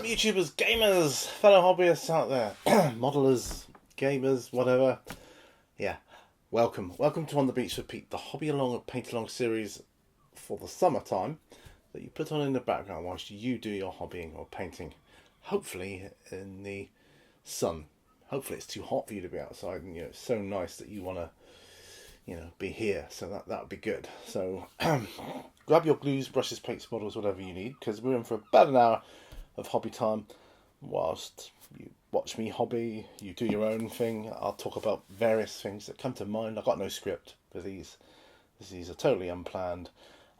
YouTubers, gamers, fellow hobbyists out there, modelers, gamers, whatever. Yeah, welcome to On the Beach with Pete, the hobby along and paint along series for the summertime that you put on in the background whilst you do your hobbying or painting. Hopefully in the sun. Hopefully it's too hot for you to be outside, and it's so nice that you want to be here, so that would be good. So grab your glues, brushes, paints, bottles, whatever you need, because we're in for about an hour of hobby time whilst you watch me hobby, you do your own thing. I'll talk about various things that come to mind. I've got no script for these. These are totally unplanned,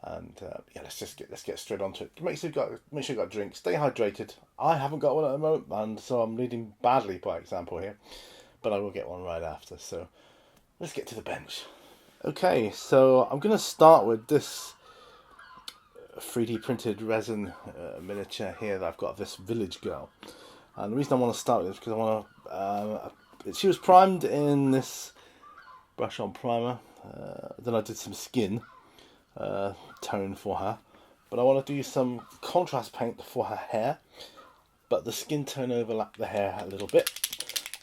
and let's get straight onto it. Make sure you got a drink. Stay hydrated. I haven't got one at the moment, and so I'm leading badly by example here, but I will get one right after. So let's get to the bench. Okay, so I'm going to start with this 3D printed resin miniature here that I've got of this village girl. And the reason I want to start with this is because I want to... she was primed in this brush on primer. Then I did some skin tone for her. But I want to do some contrast paint for her hair. But the skin tone overlapped the hair a little bit.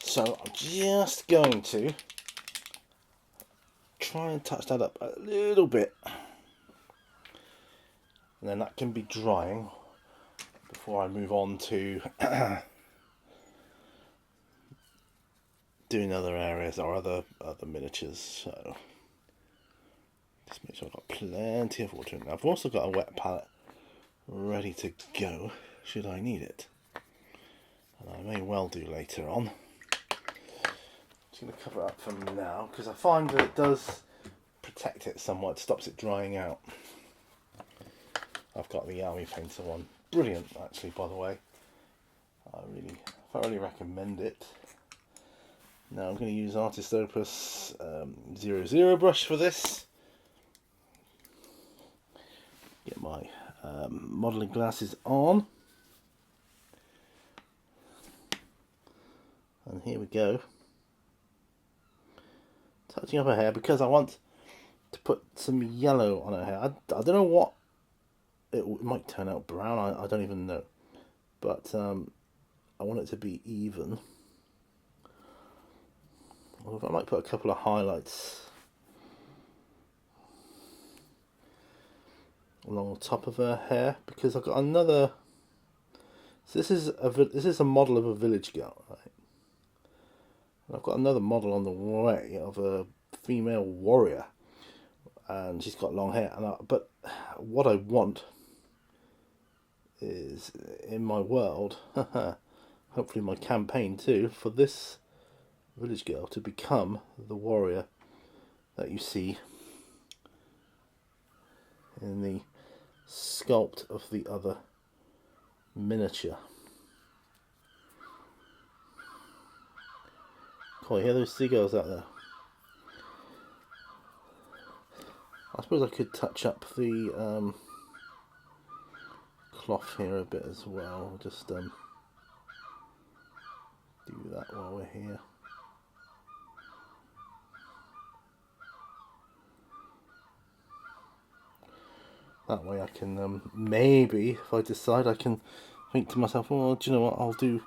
So I'm just going to try and touch that up a little bit, and then that can be drying before I move on to doing other areas or other miniatures. So just make sure I've got plenty of water in there. I've also got a wet palette ready to go should I need it, and I may well do later on. I'm going to cover it up for now because I find that it does protect it somewhat, stops it drying out. I've got the Army Painter one, brilliant actually, by the way. I really thoroughly recommend it. Now I'm going to use Artist Opus 00 brush for this. Get my modelling glasses on, and here we go. Touching up her hair because I want to put some yellow on her hair. I don't know what it might turn out brown. I don't even know, but I want it to be even. Although I might put a couple of highlights along the top of her hair because I've got another. So this is a model of a village girl, right? I've got another model on the way of a female warrior, and she's got long hair. But what I want is, in my world, hopefully my campaign too, for this village girl to become the warrior that you see in the sculpt of the other miniature. Oh, you hear those seagulls out there? I suppose I could touch up the cloth here a bit as well. Just do that while we're here. That way I can maybe, if I decide, I can think to myself, well, do you know what, I'll do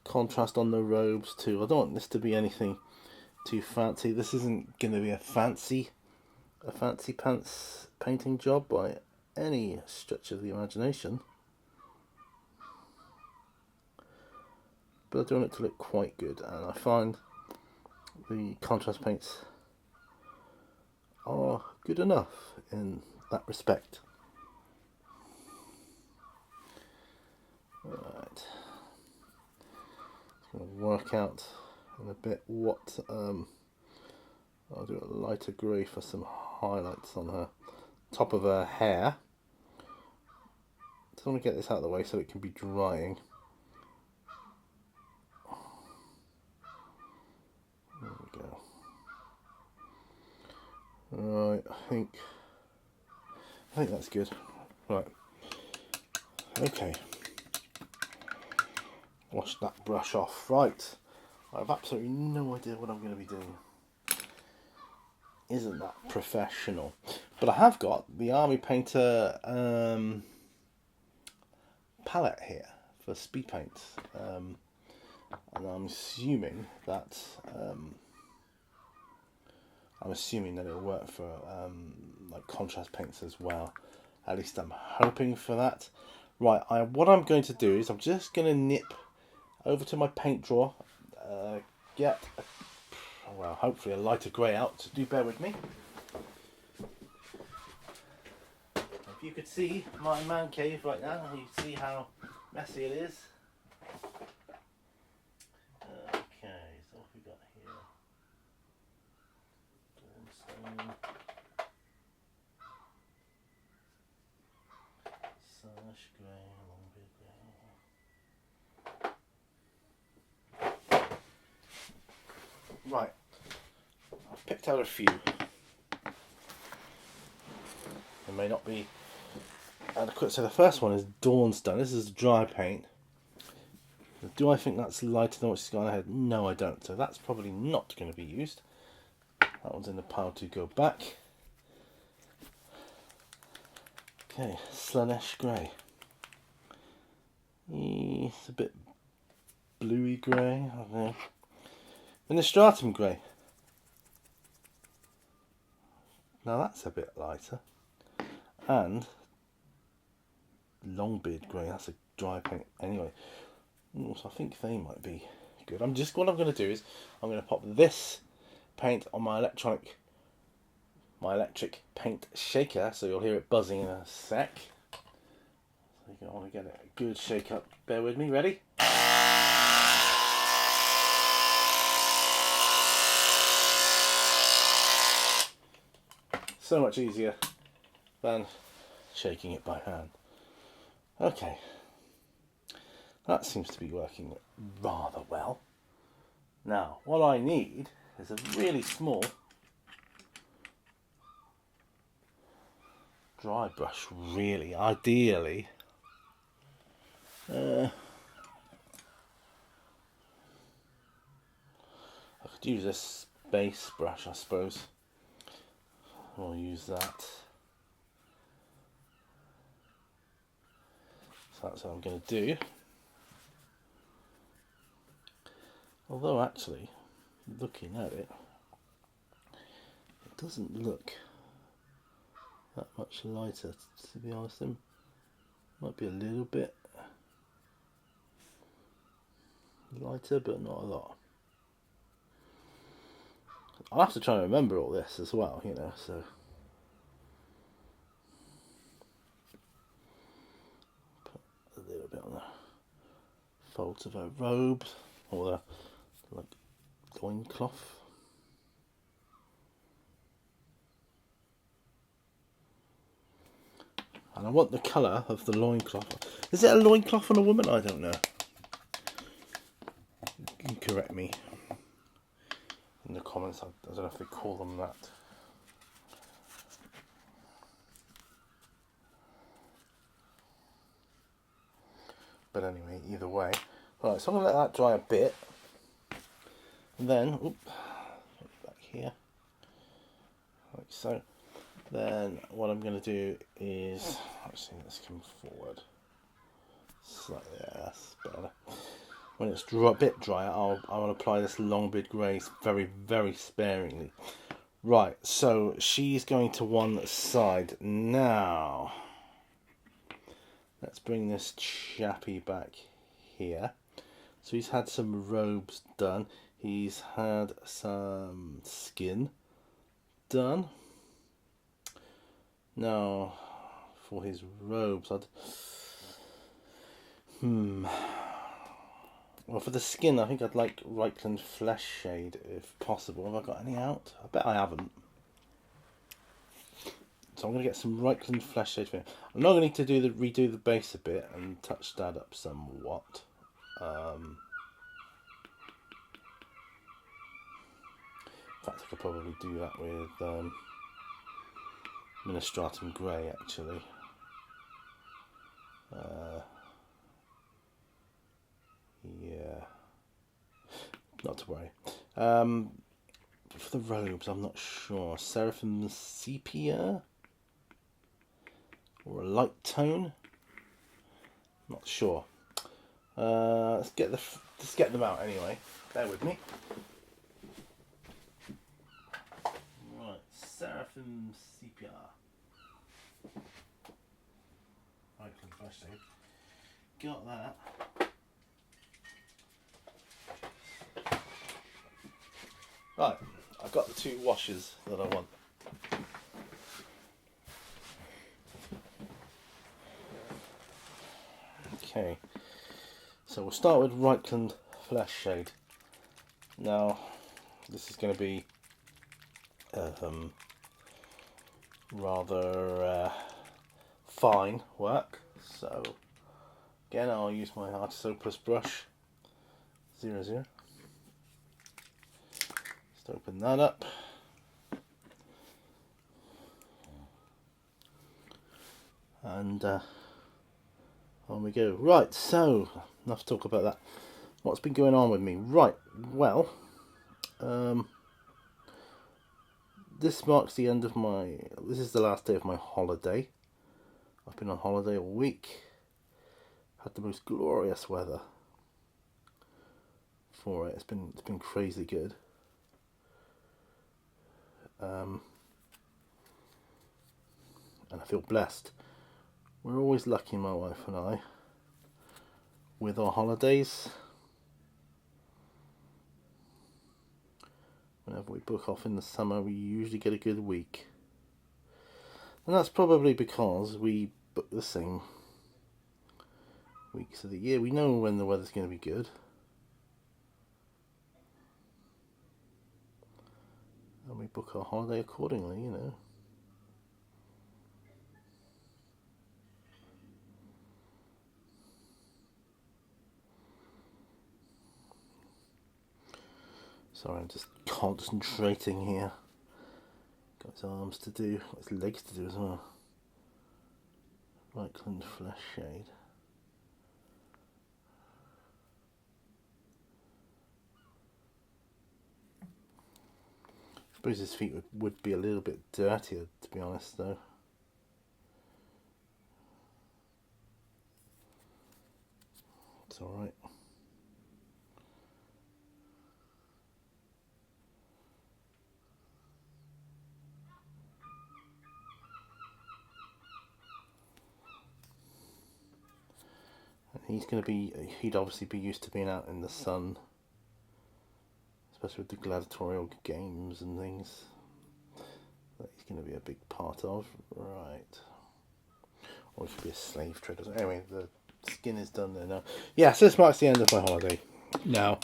contrast on the robes too. I don't want this to be anything too fancy. This isn't going to be a fancy pants painting job by any stretch of the imagination, but I do want it to look quite good, and I find the contrast paints are good enough in that respect. Right. Going to work out in a bit what I'll do a lighter grey for some highlights on her top of her hair. Just want to get this out of the way so it can be drying. There we go. Right, I think that's good. Right. Okay. Wash that brush off. Right. I have absolutely no idea what I'm going to be doing. Isn't that professional? But I have got the Army Painter palette here for speed paints, and I'm assuming that it'll work for like contrast paints as well. At least I'm hoping for that. Right, what I'm going to do is I'm just going to nip over to my paint drawer, get hopefully a lighter grey out. Do bear with me. If you could see my man cave right now, you see how messy it is. Okay, so what have we got here? Dawnstone. Sash grey, Longbeard grey. Right, I've picked out a few. They may not be adequate. So the first one is Dawnstone. This is dry paint. Do I think that's lighter than what she's got on her head? No, I don't. So that's probably not going to be used. That one's in the pile to go back. Okay, Slaanesh grey. It's a bit bluey grey. I don't know. Innistratum grey. Now that's a bit lighter. And Longbeard grey. That's a dry paint. Anyway, so I think they might be good. What I'm going to do is I'm going to pop this paint on my electric paint shaker, so you'll hear it buzzing in a sec. So you're going to want to get it a good shake up. Bear with me. Ready? So much easier than shaking it by hand. Okay, that seems to be working rather well. Now, what I need is a really small dry brush, really, ideally. I could use this base brush, I suppose. I'll use that. So that's what I'm going to do. Although actually, looking at it, it doesn't look that much lighter, to be honest. It might be a little bit lighter, but not a lot. I'll have to try and remember all this as well, you know, so. Put a little bit on the folds of her robe, or the loincloth. And I want the colour of the loincloth. Is it a loincloth on a woman? I don't know. You can correct me in the comments. I don't know if they call them that. But anyway, either way. Right, so I'm going to let that dry a bit. And then, back here. Like so. Then what I'm going to do is, actually let's come forward. Slightly, yeah, that's better. When it's a bit drier, I will apply this Longbeard grey very, very sparingly. Right, so she's going to one side now. Let's bring this chappy back here. So he's had some robes done. He's had some skin done. Now, for his robes, well, for the skin, I think I'd like Reikland Flesh Shade, if possible. Have I got any out? I bet I haven't. So I'm going to get some Reikland Flesh Shade for him. I'm not going to need to redo the base a bit and touch that up somewhat. In fact, I could probably do that with Innistratum grey, actually. Yeah, not to worry. For the robes, I'm not sure. Seraphim Sepia or a light tone. Not sure. Let's get them out anyway. Bear with me. Right, Seraphim Sepia. Reikland Fleshshade. Got that. Right, I've got the 2 washes that I want. Okay, so we'll start with Reikland Fleshshade. Now, this is going to be rather fine work. So again, I'll use my Artisopus brush 00. Just open that up. And on we go. Right, so enough talk about that. What's been going on with me? Right, well, this marks the end of this is the last day of my holiday. I've been on holiday all week. Had the most glorious weather for it. It's been crazy good. And I feel blessed. We're always lucky, my wife and I, with our holidays. Whenever we book off in the summer, we usually get a good week. And that's probably because we book the same weeks of the year. We know when the weather's going to be good. And we book our holiday accordingly, you know. Sorry, I'm just concentrating here. Got his arms to do, got his legs to do as well. Reikland Fleshshade. I suppose his feet would be a little bit dirtier, to be honest, though. It's alright. He'd obviously be used to being out in the sun, especially with the gladiatorial games and things that he's going to be a big part of. Right. Or he should be a slave trader. Anyway, the skin is done there now. Yeah, so this marks the end of my holiday now.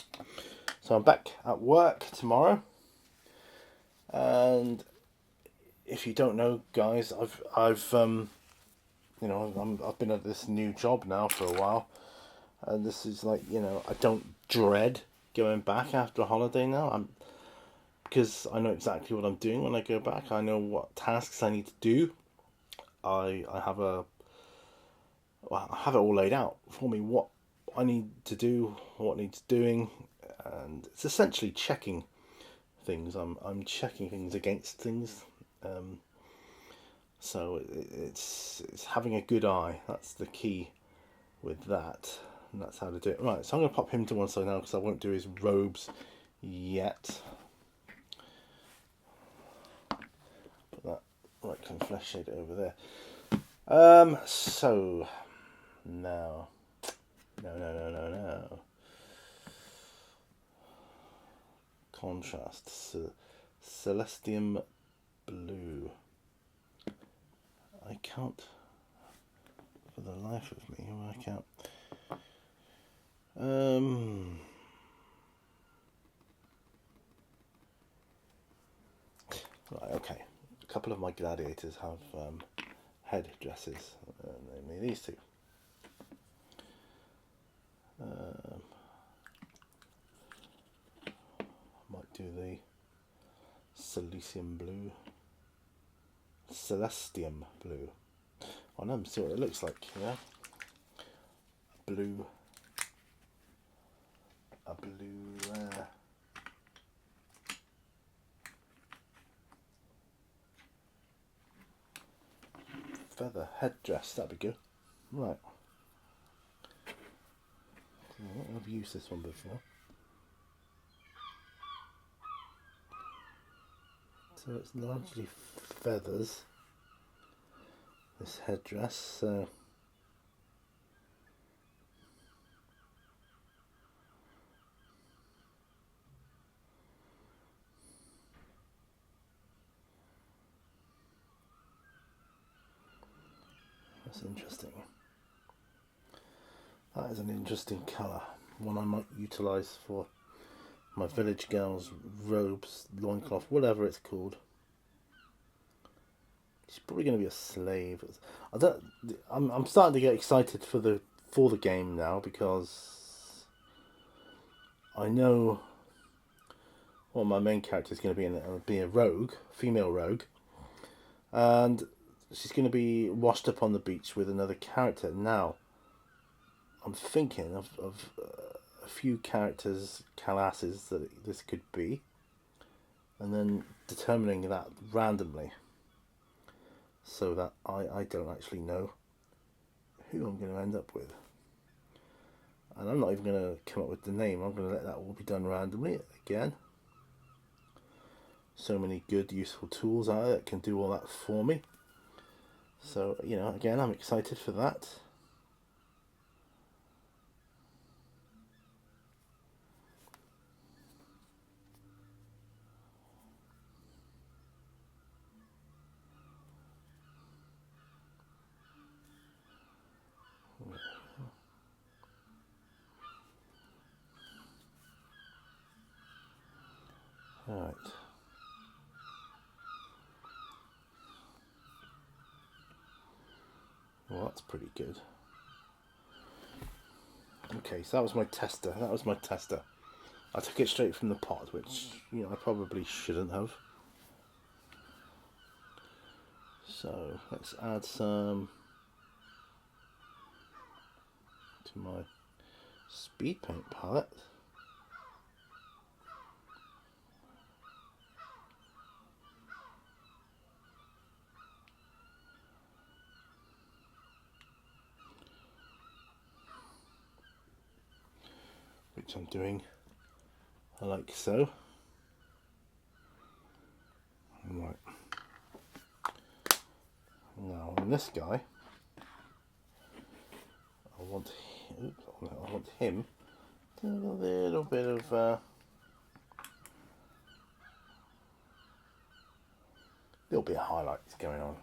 So I'm back at work tomorrow. And if you don't know, guys, I've been at this new job now for a while, and this is like, I don't dread going back after a holiday now. Because I know exactly what I'm doing when I go back. I know what tasks I need to do. I have it all laid out for me, what I need to do, what needs doing, and it's essentially checking things. I'm checking things against things. So it's having a good eye. That's the key with that, and that's how to do it. Right, so I'm going to pop him to one side now because I won't do his robes yet. Put that Reikland Fleshshade over there. So now, no. Contrast, Celestium Blue. I can't, for the life of me, work out. Right, okay. A couple of my gladiators have head dresses, namely these two. Might do the Celestium Blue. I know, see what it looks like, yeah? A blue feather headdress, that'd be good. Right. I've used this one before. So it's largely feathers, this headdress, so that's interesting. That is an interesting colour, one I might utilise for my village girls' robes, loincloth, whatever it's called. She's probably going to be a slave. I'm starting to get excited for the game now, because I know my main character is going to be a rogue, female rogue, and she's going to be washed up on the beach with another character. Now, I'm thinking of a few characters, classes that this could be, and then determining that randomly, so that I don't actually know who I'm going to end up with. And I'm not even going to come up with the name. I'm going to let that all be done randomly again. So many good, useful tools out there that can do all that for me. So, again, I'm excited for that. Alright. Well, that's pretty good. Okay, so that was my tester. I took it straight from the pot, which, I probably shouldn't have. So, let's add some to my speed paint palette. Which I'm doing like so. Right. Now on this guy, I want him to have a little bit of highlights going on.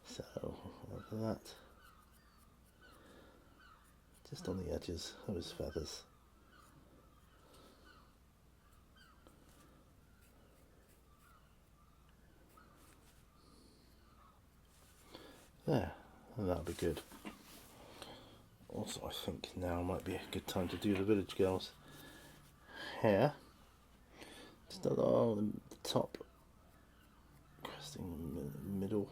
So after that, just on the edges of his feathers. There, and that'll be good. Also, I think now might be a good time to do the village girl's hair. Just along the top, cresting the middle.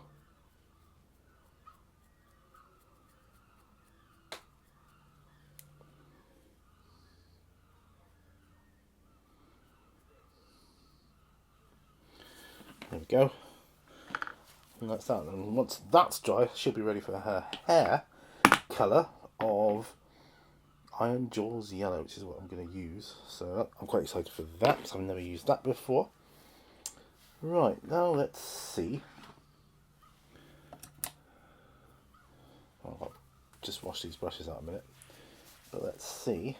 There we go. And that's that. And once that's dry, she'll be ready for her hair colour of Iron Jaws Yellow, which is what I'm going to use. So I'm quite excited for that, because I've never used that before. Right, now let's see. I'll just wash these brushes out a minute. But let's see.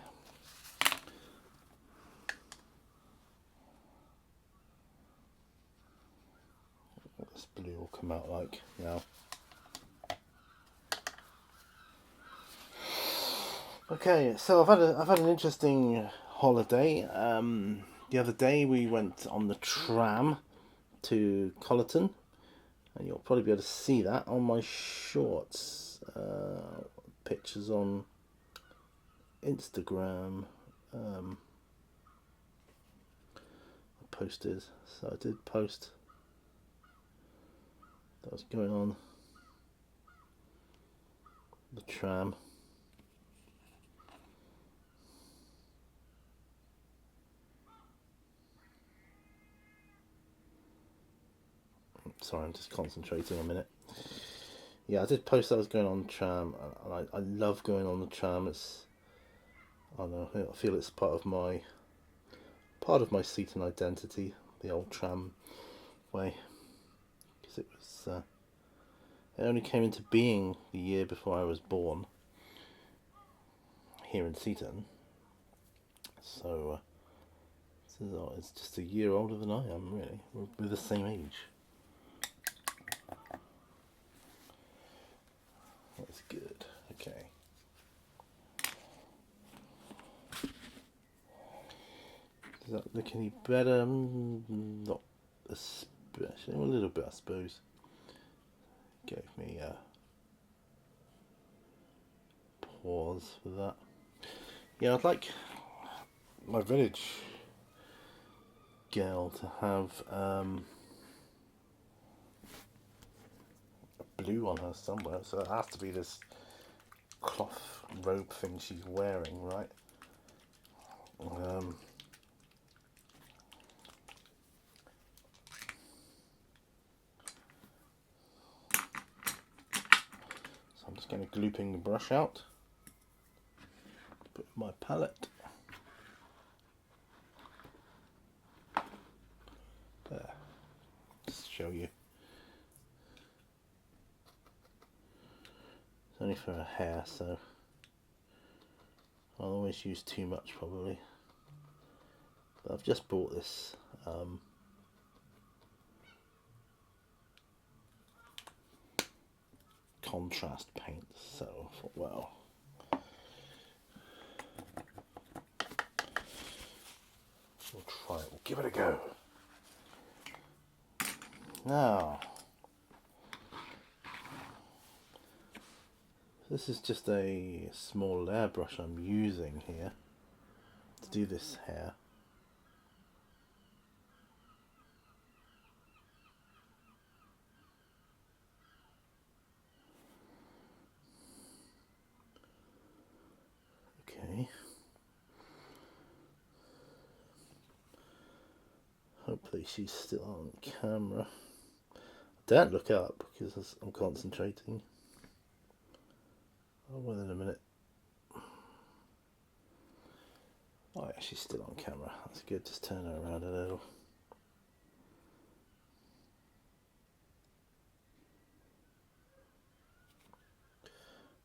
What this blue will come out like now. Okay, so I've had an interesting holiday. The other day we went on the tram to Collerton, and you'll probably be able to see that on my shorts, pictures on Instagram. I posted, so I did post that was going on the tram. Sorry, I'm just concentrating a minute. Yeah, I did post I was going on the tram, and I love going on the tram. I don't know, I feel it's part of my Seaton identity, the old tram way, because it only came into being the year before I was born here in Seaton, so it's just a year older than I am. Really, we're the same age. That's good. Okay. Does that look any better? Not especially. A little bit, I suppose. Gave me a pause for that. Yeah, I'd like my village girl to have blue on her somewhere, so it has to be this cloth robe thing she's wearing, right? So I'm just going to glooping the brush out, put my palette there, just to show you. It's only for her hair, so I'll always use too much probably. But I've just bought this contrast paint, so I thought, well, we'll try it, we'll give it a go. Now, this is just a small layer brush I'm using here to do this hair. Okay. Hopefully she's still on camera. Don't look up because I'm concentrating. Oh, well, in a minute. Oh yeah, she's still on camera. That's good. Just turn her around a little.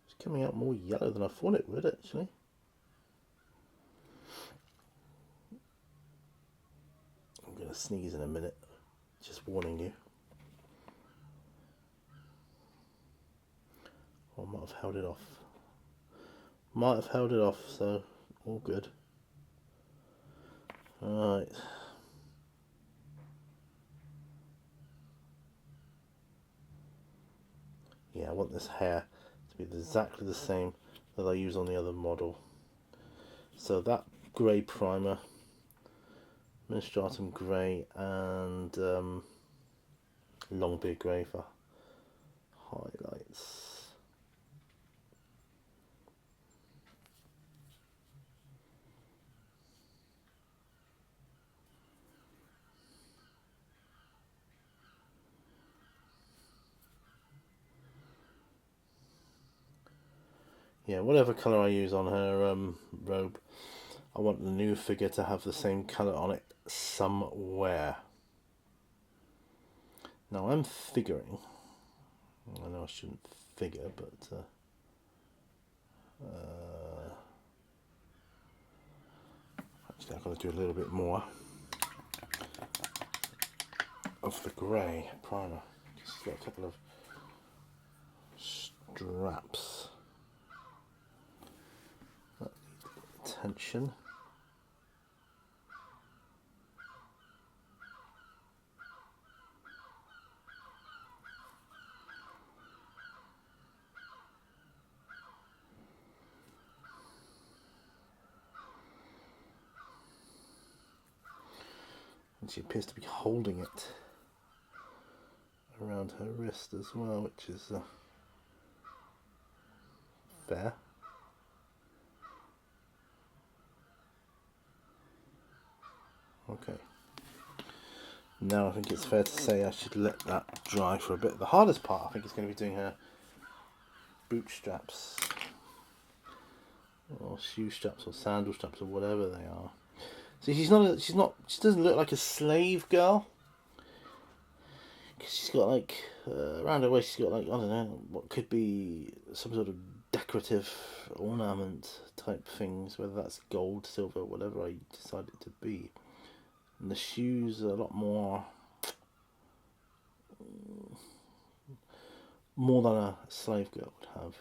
It's coming out more yellow than I thought it would, actually. I'm going to sneeze in a minute. Just warning you. I might have held it off. Might have held it off, so all good. Alright. Yeah, I want this hair to be exactly the same that I use on the other model. So that grey primer, Minstratum grey and Longbeard grey for highlights. Yeah, whatever colour I use on her robe, I want the new figure to have the same colour on it somewhere. Now I'm figuring, I know I shouldn't figure, but actually I've got to do a little bit more of the grey primer. Just got a couple of straps that need attention. And she appears to be holding it around her wrist as well, which is fair. Okay. Now I think it's fair to say I should let that dry for a bit. The hardest part, I think, is going to be doing her bootstraps, or shoe straps, or sandal straps, or whatever they are. See, she doesn't look like a slave girl. Cause she's got like, around her waist, she's got like, I don't know, what could be some sort of decorative ornament type things, whether that's gold, silver, whatever I decide it to be. And the shoes are a lot more than a slave girl would have.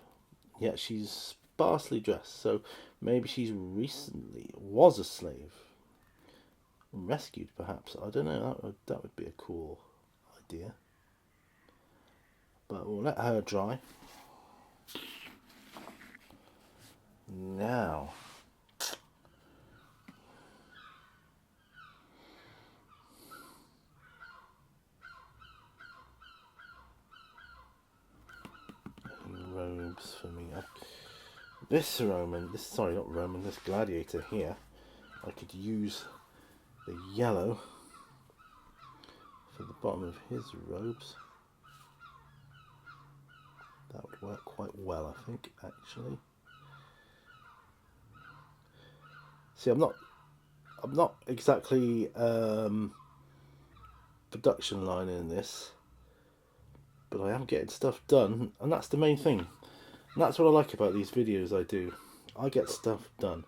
Yet she's sparsely dressed, so maybe she's recently was a slave, rescued perhaps. I don't know. That would be a cool idea. But we'll let her dry. Now, robes for me. This gladiator here, I could use the yellow for the bottom of his robes. That would work quite well, I think, actually. See, I'm not exactly production line in this, but I am getting stuff done, and that's the main thing. And that's what I like about these videos I do. I get stuff done.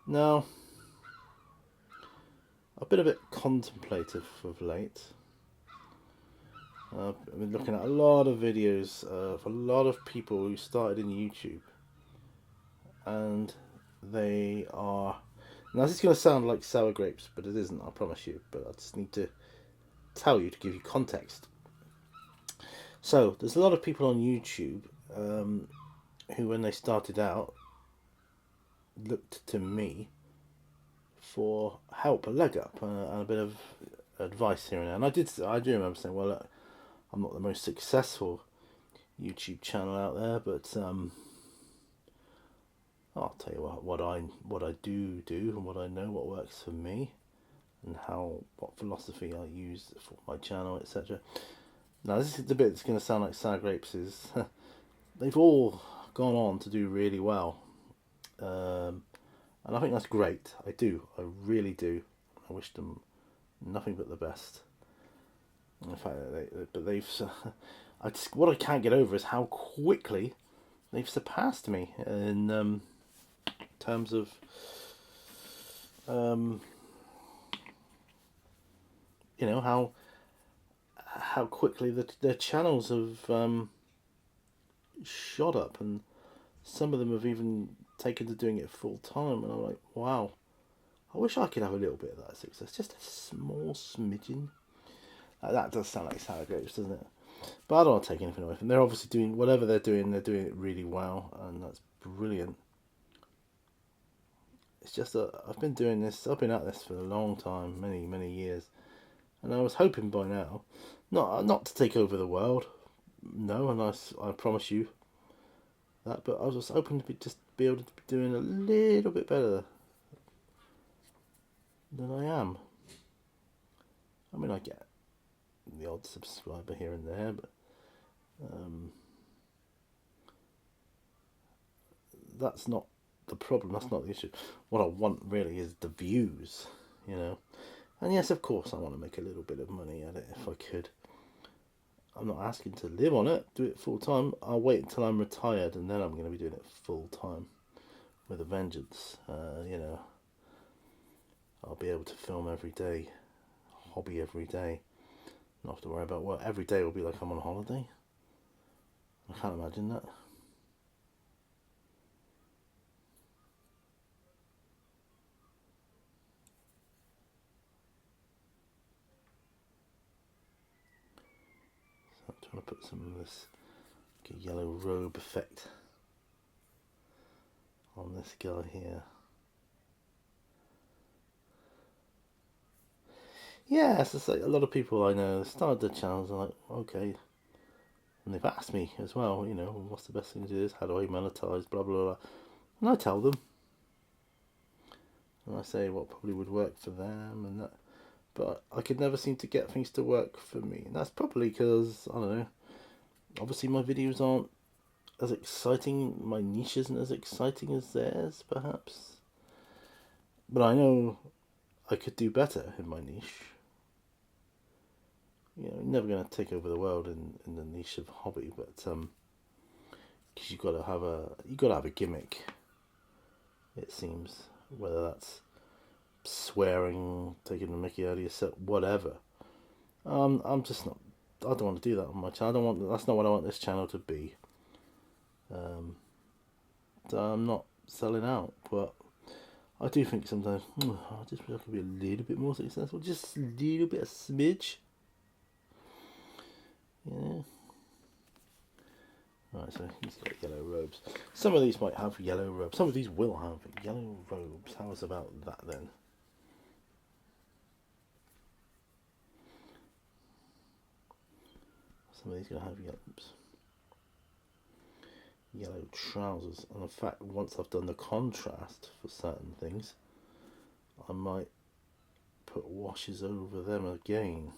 Now, I've been a bit contemplative of late. I've been looking at a lot of videos of a lot of people who started in YouTube, and they are... Now, this is going to sound like sour grapes, but it isn't, I promise you. But I just need to tell you to give you context. So, there's a lot of people on YouTube who, when they started out, looked to me for help, a leg up, and a bit of advice here and there. And I do remember saying, well, look, I'm not the most successful YouTube channel out there, but I'll tell you what I do and what I know, what works for me, and what philosophy I use for my channel, etc. Now, this is the bit that's going to sound like sour grapes. Is they've all gone on to do really well, and I think that's great. I really do. I wish them nothing but the best. In fact, what I can't get over is how quickly they've surpassed me in terms of how quickly their channels have shot up, and some of them have even taken to doing it full time. And I'm like, wow, I wish I could have a little bit of that success, just a small smidgen. That does sound like sour grapes, doesn't it? But I don't want to take anything away from them. They're obviously doing whatever they're doing it really well, and that's brilliant. It's just that I've been at this for a long time, many years, and I was hoping by now, not to take over the world, no, and I promise you that, but I was just hoping to be able to be doing a little bit better than I am. I mean, I get the odd subscriber here and there, but that's not the problem. That's not the issue. What I want really is the views, And yes, of course, I want to make a little bit of money at it if I could. I'm not asking to live on it, do it full time. I'll wait until I'm retired, and then I'm going to be doing it full time with a vengeance. I'll be able to film every day, hobby every day. Not have to worry about work. Every day will be like I'm on holiday. I can't imagine that. So I'm trying to put some of this yellow robe effect on this guy here. Yeah, it's like a lot of people I know started their channels and like, okay, and they've asked me as well, what's the best thing to do? How do I monetize? Blah blah blah, and I tell them, and I say what probably would work for them, and that but I could never seem to get things to work for me. And that's probably because, I don't know, obviously my videos aren't as exciting, my niche isn't as exciting as theirs, perhaps. But I know I could do better in my niche. You know, never going to take over the world in the niche of hobby, but because you got to have a gimmick. It seems, whether that's swearing, taking the Mickey out of yourself, whatever. I'm just not. I don't want to do that on my channel. I don't want. That's not what I want this channel to be. So I'm not selling out, but I do think sometimes I just wish I could be a little bit more successful, just a little bit, a smidge. Yeah. Right, so he's got yellow robes. Some of these might have yellow robes. Some of these will have yellow robes. How's about that then? Some of these are going to have yellow trousers. And in fact, once I've done the contrast for certain things, I might put washes over them again.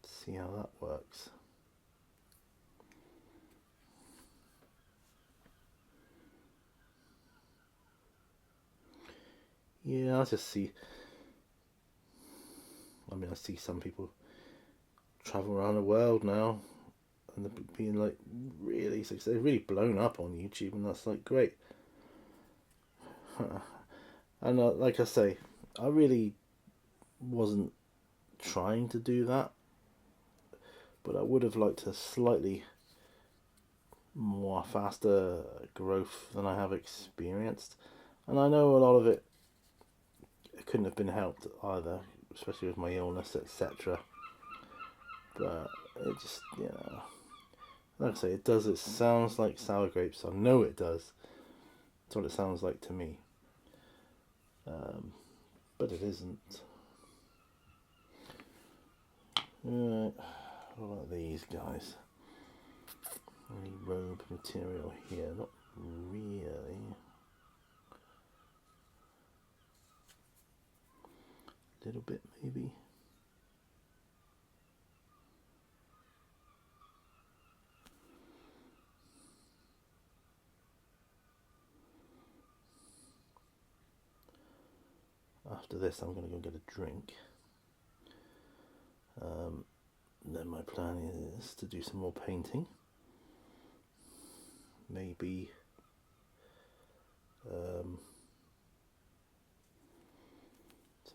See how that works. Yeah, I just see. I mean, I see some people travel around the world now, and they're being like really successful, really blown up on YouTube, and that's like great. And like I say, I really wasn't trying to do that, but I would have liked a slightly more faster growth than I have experienced. And I know a lot of it couldn't have been helped either, especially with my illness, etc. But it just, like I say, it does. It sounds like sour grapes. I know it does. That's what it sounds like to me. But it isn't. Right. What about these guys? Any robe material here? Not really. A little bit, maybe. After this, I'm going to go get a drink. Then my plan is to do some more painting. Maybe some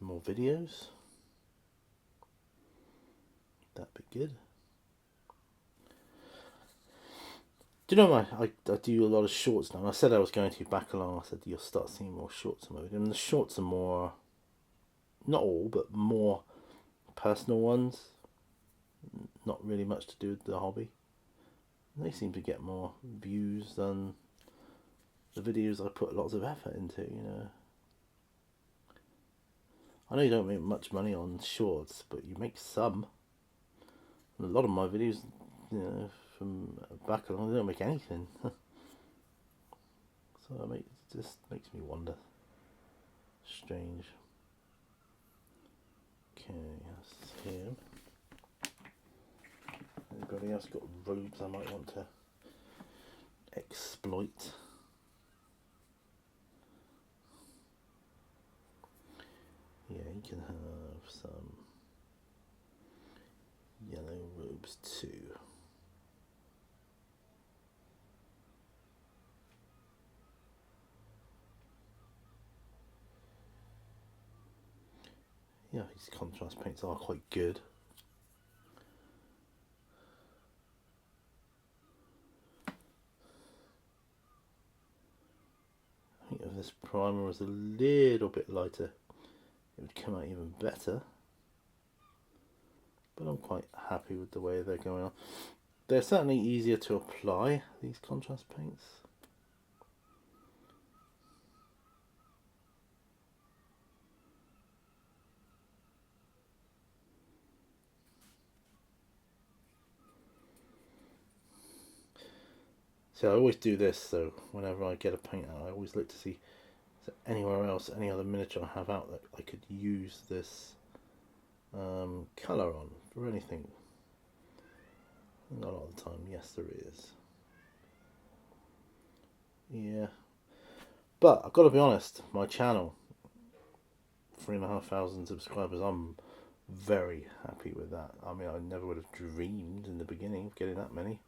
more videos. That'd be good. Do you know I do a lot of shorts now. And I said I was going to back along. I said you'll start seeing more shorts in my video. And the shorts are more, not all, but more personal ones. Not really much to do with the hobby. And they seem to get more views than the videos I put lots of effort into, I know you don't make much money on shorts, but you make some. And a lot of my videos, from back along, they don't make anything. So it just makes me wonder. Strange. Okay, that's him. Anybody else got robes I might want to exploit? Yeah, you can have some yellow robes too. Yeah, these contrast paints are quite good. I think if this primer was a little bit lighter, it would come out even better. But I'm quite happy with the way they're going on. They're certainly easier to apply, these contrast paints. So I always do this, so whenever I get a paint out, I always look to see, So anywhere else, any other miniature I have out that I could use this colour on for anything? Not all the time. Yes, there is. Yeah, but I've got to be honest. My channel, 3,500 subscribers. I'm very happy with that. I mean, I never would have dreamed in the beginning of getting that many.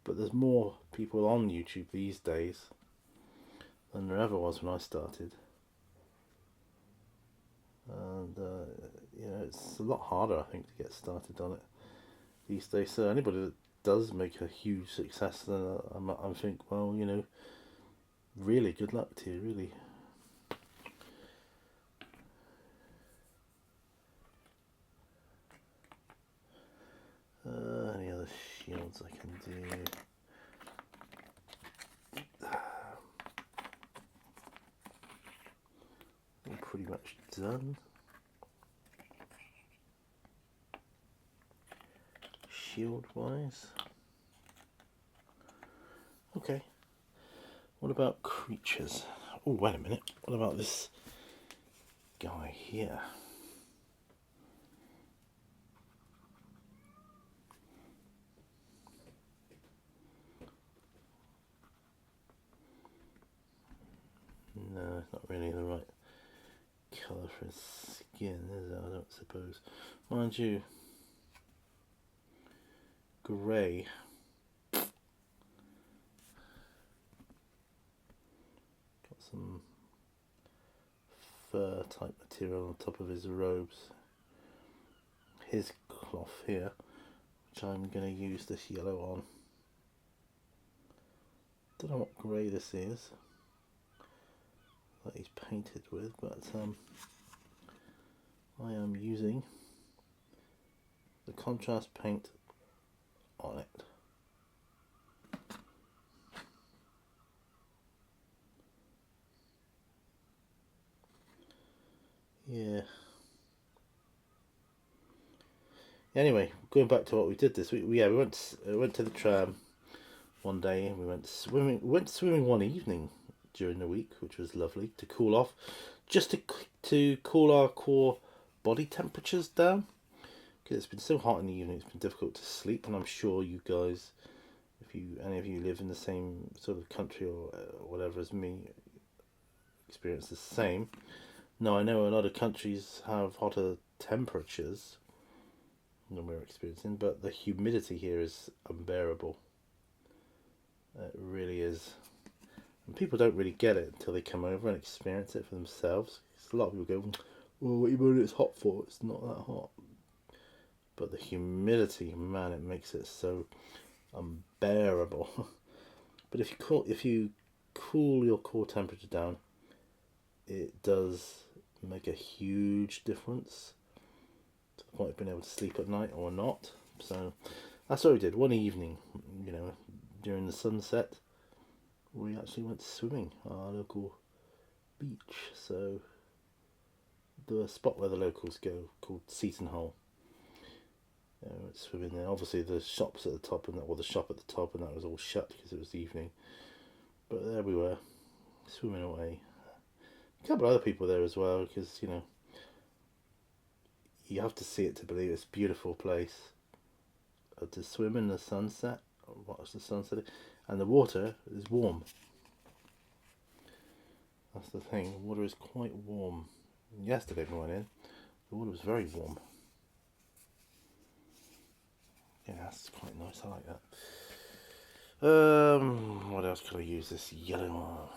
But there's more people on YouTube these days than there ever was when I started. And, it's a lot harder, I think, to get started on it these days. So anybody that does make a huge success, then I think, well, really good luck to you, really. Any other shields I can do? I'm pretty much done. Shield wise. Okay. What about creatures? Oh, wait a minute. What about this guy here? No, it's not really the right colour for his skin, is it? I don't suppose. Mind you, grey. Got some fur type material on top of his robes. His cloth here, which I'm going to use this yellow on. Don't know what grey this is that he's painted with, but I am using the contrast paint on it. Yeah. Anyway, going back to what we did this week. We went to the tram one day and we went swimming. We went swimming one evening during the week, which was lovely to cool off, just to cool our core body temperatures down, because it's been so hot in the evening. It's been difficult to sleep, and I'm sure you guys, if any of you live in the same sort of country or whatever as me, experience the same. Now I know a lot of countries have hotter temperatures than we're experiencing, but the humidity here is unbearable. It really is. And people don't really get it until they come over and experience it for themselves. A lot of people go, well, what you mean it's hot for? It's not that hot. But the humidity, man, it makes it so unbearable. But if you cool your core temperature down, it does make a huge difference to the point of being able to sleep at night or not. So that's what we did one evening, during the sunset. We actually went swimming at our local beach. So the spot where the locals go, called Seaton Hole. Went swimming there. Obviously the shops at the top, or the shop at the top, and that was all shut because it was evening. But there we were, swimming away. A couple of other people there as well, because you have to see it to believe. It's a beautiful place to swim in the sunset, watch the sunset, and the water is warm. That's the thing. The water is quite warm. Yesterday we went in, the water was very warm. Yeah, that's quite nice. I like that. What else could I use this yellow on?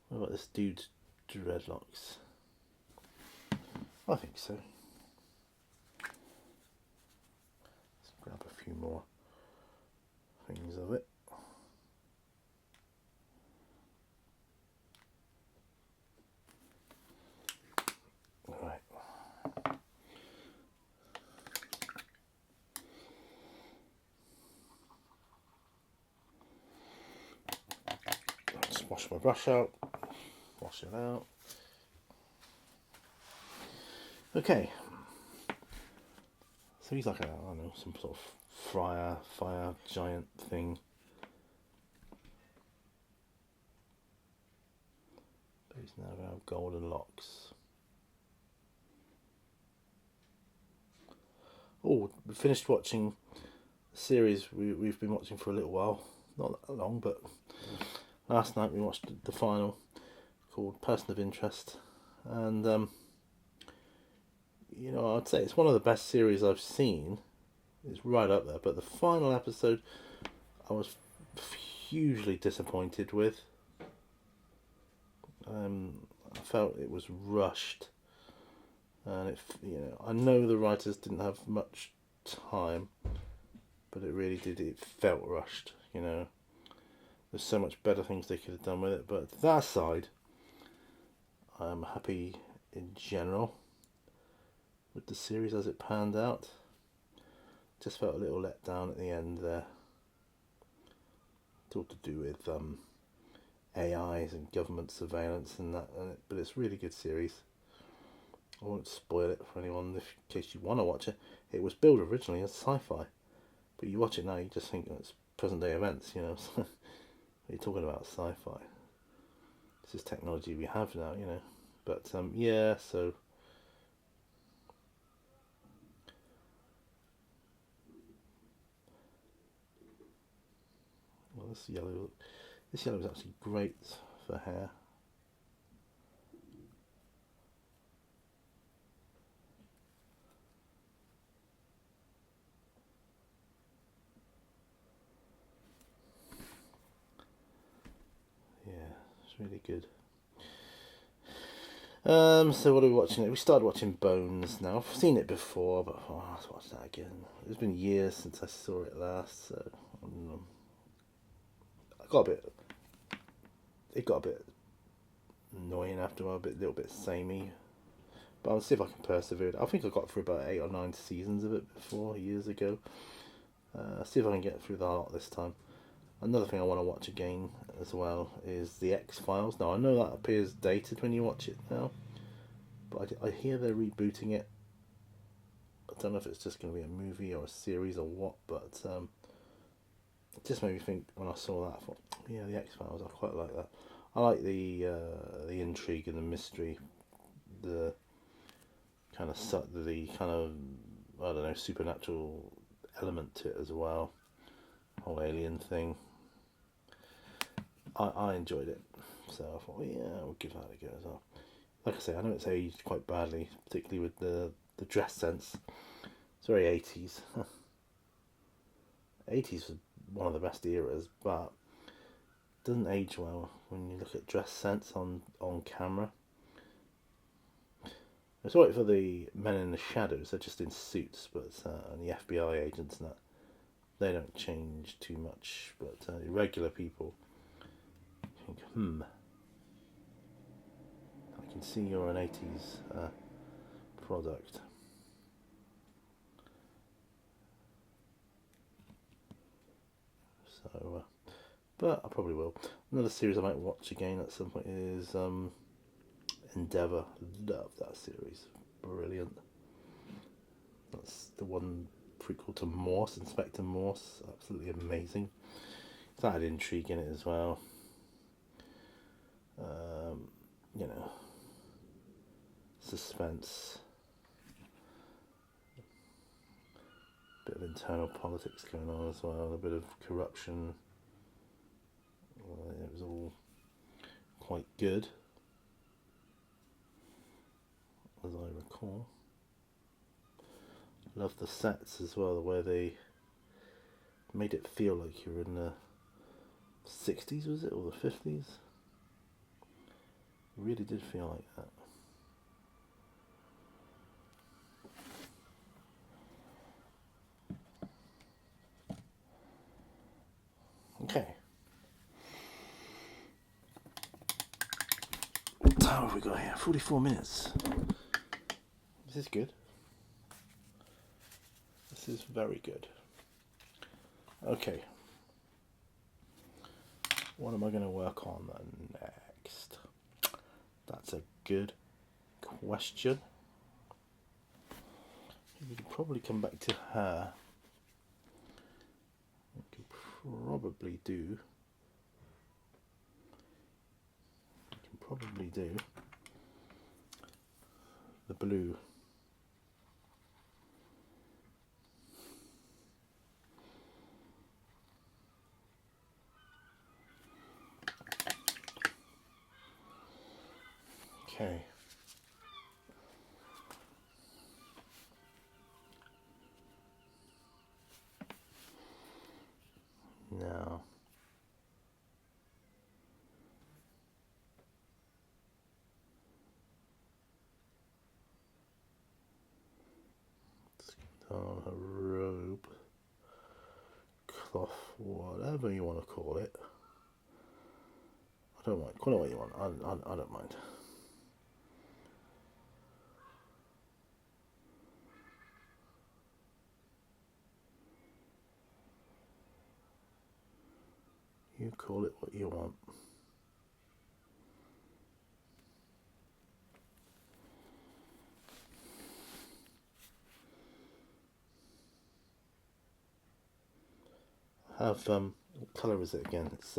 What about this dude's dreadlocks? I think so. Let's grab a few more things of it. Right. Just wash my brush out. Wash it out. Okay. So he's like I don't know, some sort of fire giant thing. he's now going to have golden locks. Oh, we finished watching a series we've been watching for a little while. Not that long, but last night we watched the final, called Person of Interest. And, I'd say it's one of the best series I've seen. It's right up there. But the final episode, I was hugely disappointed with. I felt it was rushed. And I know the writers didn't have much time, but it really did. It felt rushed. There's so much better things they could have done with it. But that aside, I'm happy in general with the series as it panned out. Just felt a little let down at the end there. It's all to do with AIs and government surveillance and that, but it's a really good series. I won't spoil it for anyone in case you want to watch it. It was billed originally as sci-fi, but you watch it now, you just think it's present day events, What are you talking about, sci-fi? This is technology we have now, But yeah, so well, this yellow is actually great for hair. Really good. So what are we watching? We started watching Bones now. I've seen it before, but let's watch that again. It's been years since I saw it last, so it got a bit annoying after a while, a little bit samey. But I'll see if I can persevere. I think I got through about 8 or 9 seasons of it before, years ago. See if I can get through the lot this time. Another thing I want to watch again as well is The X-Files. Now, I know that appears dated when you watch it now, but I hear they're rebooting it. I don't know if it's just going to be a movie or a series or what, but it just made me think when I saw that. I thought, yeah, The X-Files, I quite like that. I like the intrigue and the mystery, the kind of I don't know, supernatural element to it as well. Whole alien thing. I enjoyed it, so I thought, yeah, I'll give that a go as well. Like I say, I know it's aged quite badly, particularly with the dress sense. It's very 80s. 80s was one of the best eras, but it doesn't age well when you look at dress sense on camera. I'm sorry for the men in the shadows, they're just in suits, but and the FBI agents and that, they don't change too much, but regular people think, I can see you're an 80s product. So, but I probably will. Another series I might watch again at some point is Endeavour. Love that series. Brilliant. That's the one prequel to Morse, Inspector Morse. Absolutely amazing. That had intrigue in it as well. Suspense. Bit of internal politics going on as well. A bit of corruption. It was all quite good, as I recall. Love the sets as well, the way they made it feel like you were in the 60s, was it, or the 50s? It really did feel like that. Okay. How have we got here? 44 minutes. This is good. This is very good. Okay. What am I going to work on next? That's a good question. We could probably come back to her. We could probably probably do the blue. Okay. Now, let's get on her robe, cloth, whatever you want to call it. I don't mind. Call it what you want. I don't mind. You call it what you want. I have what colour is it again? It's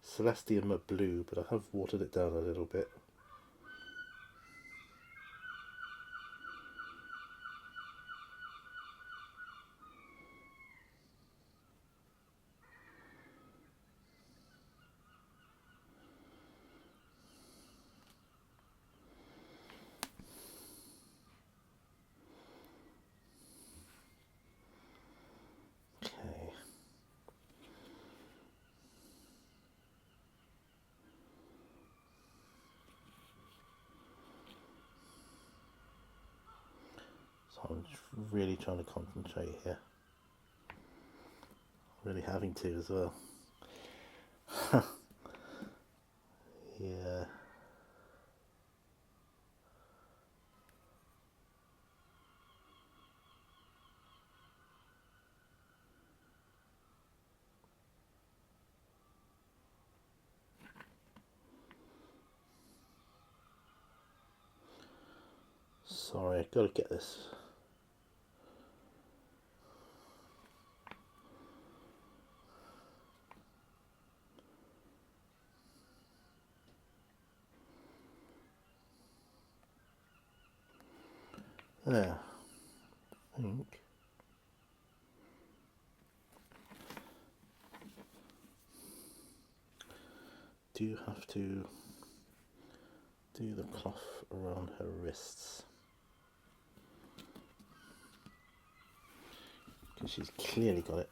Celestium blue, but I have watered it down a little bit. Okay. So I'm really trying to concentrate here. Really having to as well. Yeah. Sorry, I've got to get this. There. I think. Do you have to do the cloth around her wrists? Because she's clearly got it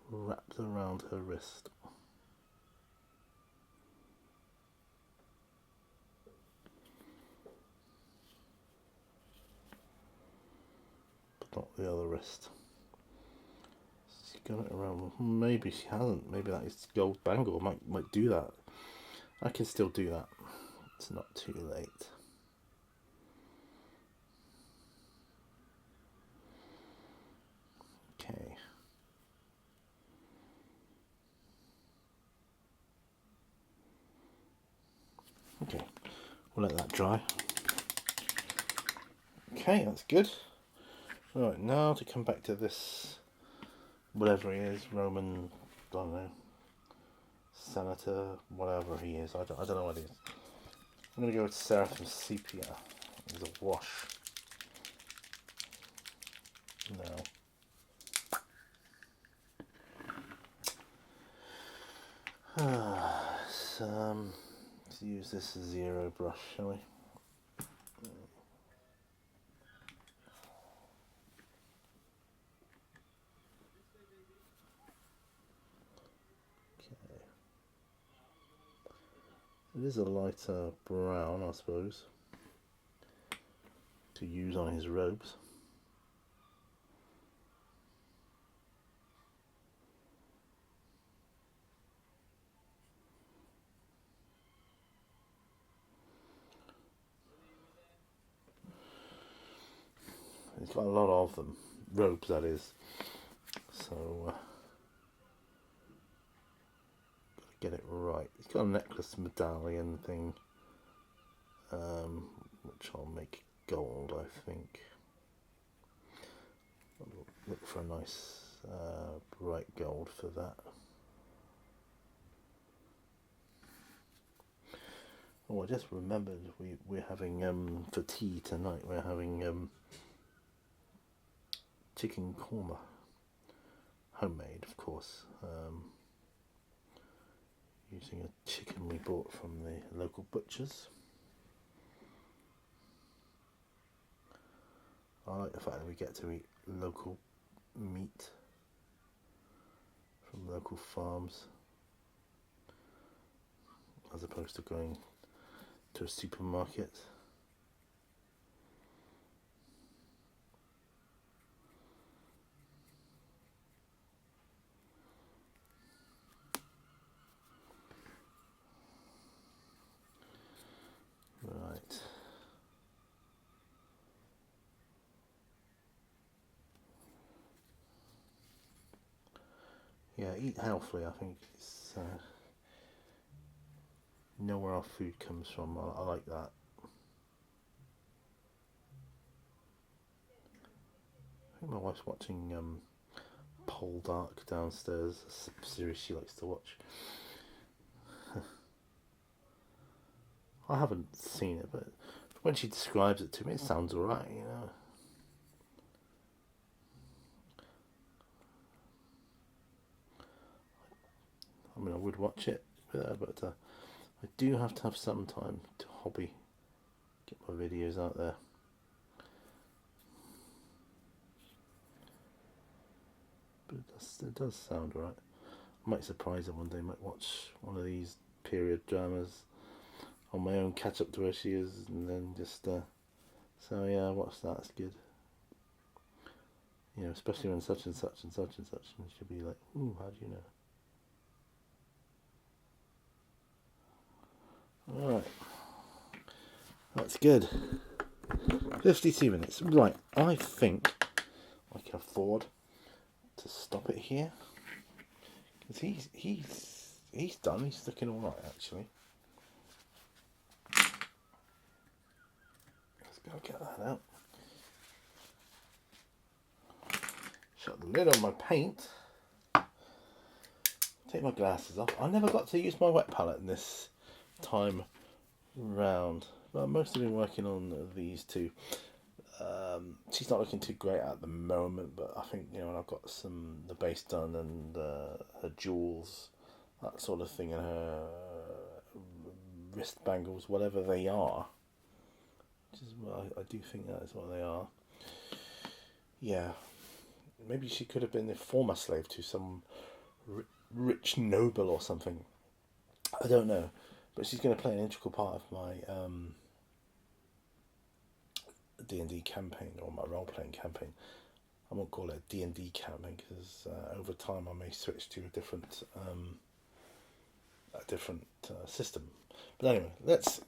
wrapped around her wrist. But not the other wrist. She's got it around. Maybe she hasn't. Maybe that is gold bangle. Might do that. I can still do that. It's not too late. Okay. Okay, we'll let that dry. Okay, that's good. Right, now to come back to this, whatever he is, Roman, I don't know, senator, whatever he is, I don't know what he is. I'm going to go with Seraphim Sepia as a wash. No. Let's use this zero brush, shall we? Okay. It is a lighter brown, I suppose, to use on his robes. He's got a lot of them, robes that is, so gotta get it right. He's got a necklace medallion thing, which I'll make gold, I think. I'll look for a nice bright gold for that. Oh, I just remembered we're having for tea tonight. We're having chicken korma, homemade, of course, using a chicken we bought from the local butchers. I like the fact that we get to eat local meat from local farms, as opposed to going to a supermarket. Right. Yeah, eat healthily. I think it's know where our food comes from. I like that. I think my wife's watching Poldark downstairs, a series she likes to watch. I haven't seen it, but when she describes it to me, it sounds alright, you know. I mean, I would watch it with her, but I do have to have some time to hobby, get my videos out there. But it does sound alright. I might surprise her one day, might watch one of these period dramas on my own, catch up to where she is, and then just so yeah, watch that, it's good. You know, especially when such and such and such and such, and she'll be like, ooh, how do you know? Alright. That's good. 52 minutes. Right, I think I can afford to stop it here. Because he's done, he's looking alright actually. Let's go get that out. Shut the lid on my paint. Take my glasses off. I never got to use my wet palette this time round. But I've mostly been working on these two. She's not looking too great at the moment, but I think, you know, when I've got the base done and her jewels, that sort of thing, and her wrist bangles, whatever they are, which is I do think that is what they are. Yeah, maybe she could have been the former slave to some rich noble or something. I don't know, but she's going to play an integral part of my D&D campaign, or my role-playing campaign. I won't call it a D&D campaign because over time I may switch to a different system. But anyway, let's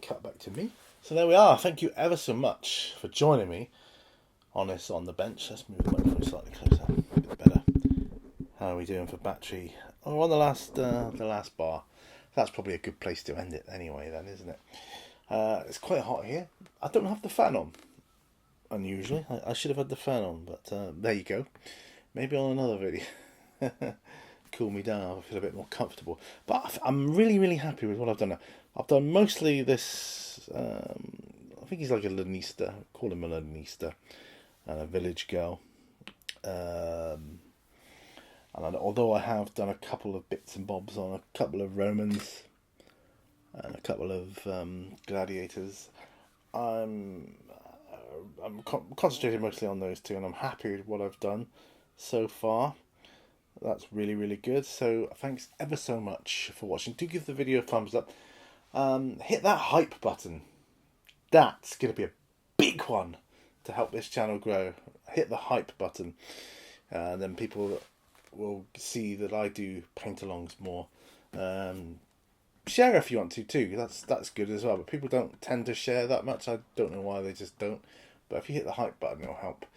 cut back to me. So there we are. Thank you ever so much for joining me on this on the bench. Let's move the microphone slightly closer, a bit better. How are we doing for battery? Oh, on the last bar. That's probably a good place to end it anyway, then, isn't it? It's quite hot here. I don't have the fan on. Unusually, I should have had the fan on, but there you go. Maybe on another video. Cool me down. I feel a bit more comfortable. But I'm really, really happy with what I've done. I've done mostly this. I think he's like a Lanista. Call him a Lanista, and a village girl. And although I have done a couple of bits and bobs on a couple of Romans and a couple of gladiators, I'm concentrating mostly on those two, and I'm happy with what I've done so far. That's really, really good. So thanks ever so much for watching. Do give the video a thumbs up. Hit that hype button. That's going to be a big one to help this channel grow. Hit the hype button. And then people will see that I do paint-alongs more. Share if you want to too. That's good as well. But people don't tend to share that much. I don't know why, they just don't. But if you hit the hype button, it'll help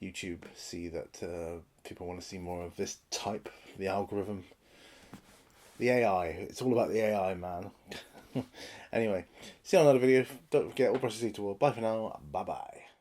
YouTube see that people want to see more of this type. The algorithm, the AI. It's all about the AI, man. Anyway, see you on another video. Don't forget, all brushes equal. Bye for now. Bye bye.